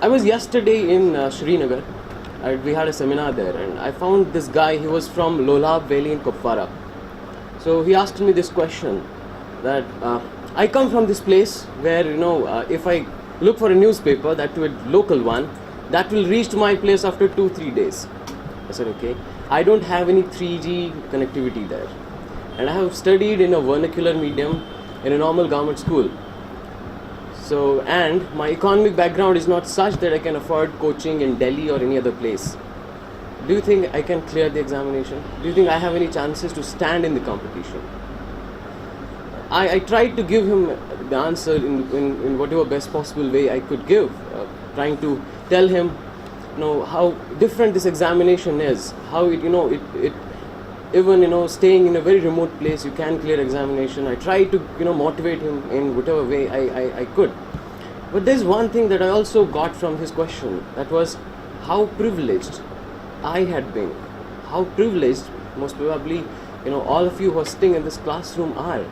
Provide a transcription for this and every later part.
I was yesterday in Srinagar. We had a seminar there, and I found this guy. He was from Lolab Valley in Kupwara. So he asked me this question that I come from this place where if I look for a newspaper, that to a local one, that will reach to my place after 2-3 days. I said okay. I don't have any 3G connectivity there, and I have studied in a vernacular medium in a normal government school. So, and my economic background is not such that I can afford coaching in Delhi or any other place. Do you think I can clear the examination? Do you think I have any chances to stand in the competition? I tried to give him the answer in whatever best possible way I could give, trying to tell him how different this examination is, how it even staying in a very remote place you can clear examination. I tried to motivate him in whatever way I could. But there's one thing that I also got from his question, that was how privileged I had been, how privileged most probably all of you who are sitting in this classroom are,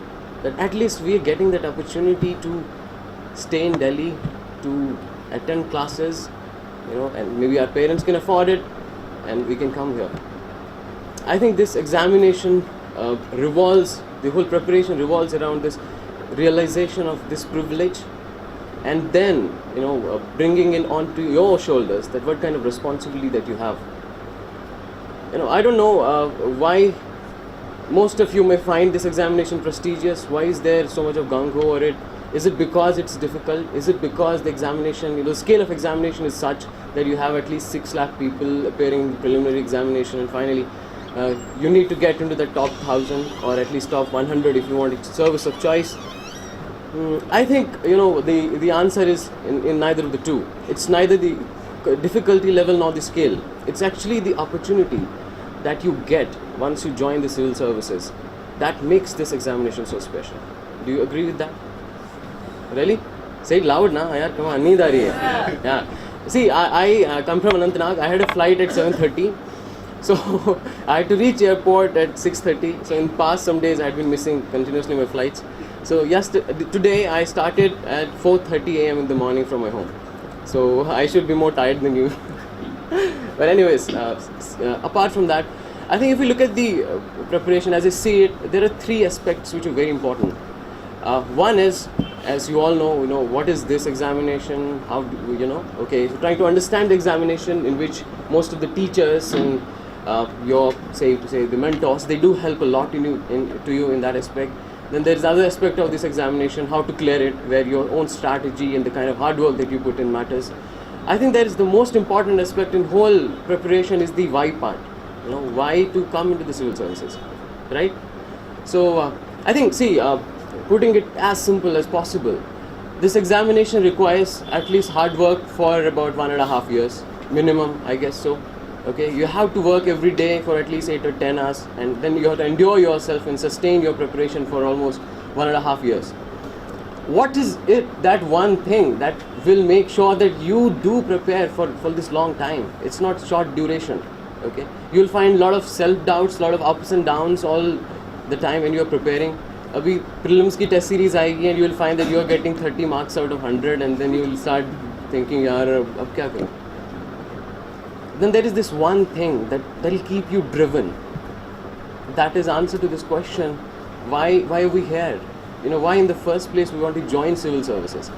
that at least we are getting that opportunity to stay in Delhi, to attend classes, and maybe our parents can afford it and we can come here. I think this examination the whole preparation revolves around this realization of this privilege, and then bringing it onto your shoulders that what kind of responsibility that you have. I don't know why most of you may find this examination prestigious. Why is there so much of gung-ho over it? Is it because it's difficult? Is it because the examination, the scale of examination is such that you have at least 6 lakh people appearing in the preliminary examination, and finally you need to get into the top 1000 or at least top 100 if you want a service of choice? I think the answer is in neither of the two. It's neither the difficulty level nor the scale. It's actually the opportunity that you get once you join the civil services that makes this examination so special. Do you agree with that? Really? Say it loud now, yaar, come on, neend aa rahi hai. Yeah. See, I come from Anantnag. I had a flight at 7:30. So I had to reach airport at 6:30. So in past some days I had been missing continuously my flights. So today I started at 4:30 a.m. in the morning from my home. So I should be more tired than you. But anyways, apart from that, I think if we look at the preparation as I see it, there are 3 aspects which are very important. One is, as you all know, what is this examination? How do okay, so trying to understand the examination, in which most of the teachers and your say the mentors, they do help a lot to you in that aspect. Then there's the other aspect of this examination, how to clear it, where your own strategy and the kind of hard work that you put in matters. I think that is the most important aspect in whole preparation is the why part. Why to come into the civil services, right? So I think, putting it as simple as possible, this examination requires at least hard work for about 1.5 years minimum, I guess so. Okay, you have to work every day for at least 8 or 10 hours, and then you have to endure yourself and sustain your preparation for almost 1.5 years. What is it, that one thing that will make sure that you do prepare for this long time? It's not short duration. Okay, you'll find a lot of self-doubts, a lot of ups and downs all the time when you're preparing. Abhi prelims ki test series aayegi and you will find that you are getting 30 marks out of 100, and then you will start thinking, yaar, ab kya karu? Then there is this one thing that will keep you driven. That is answer to this question: why are we here? Why in the first place we want to join civil services?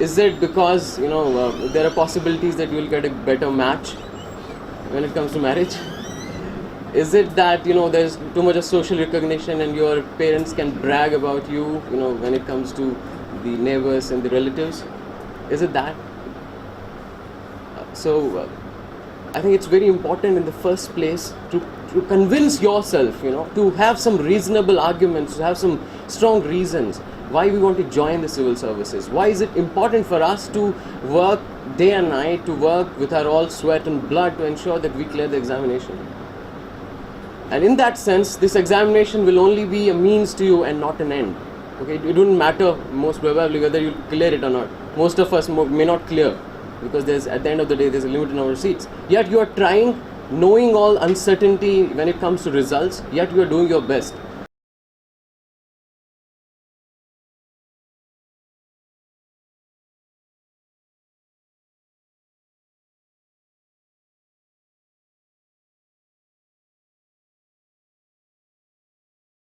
Is it because there are possibilities that you will get a better match when it comes to marriage? Is it that there's too much of social recognition and your parents can brag about you when it comes to the neighbors and the relatives? Is it that? So I think it's very important in the first place to convince yourself, to have some reasonable arguments, to have some strong reasons why we want to join the civil services. Why is it important for us to work day and night, to work with our all sweat and blood to ensure that we clear the examination? And in that sense, this examination will only be a means to you and not an end. Okay, it wouldn't matter most probably whether you clear it or not. Most of us may not clear, because at the end of the day there's a limited number of seats. Yet you are trying, knowing all uncertainty when it comes to results, yet you are doing your best.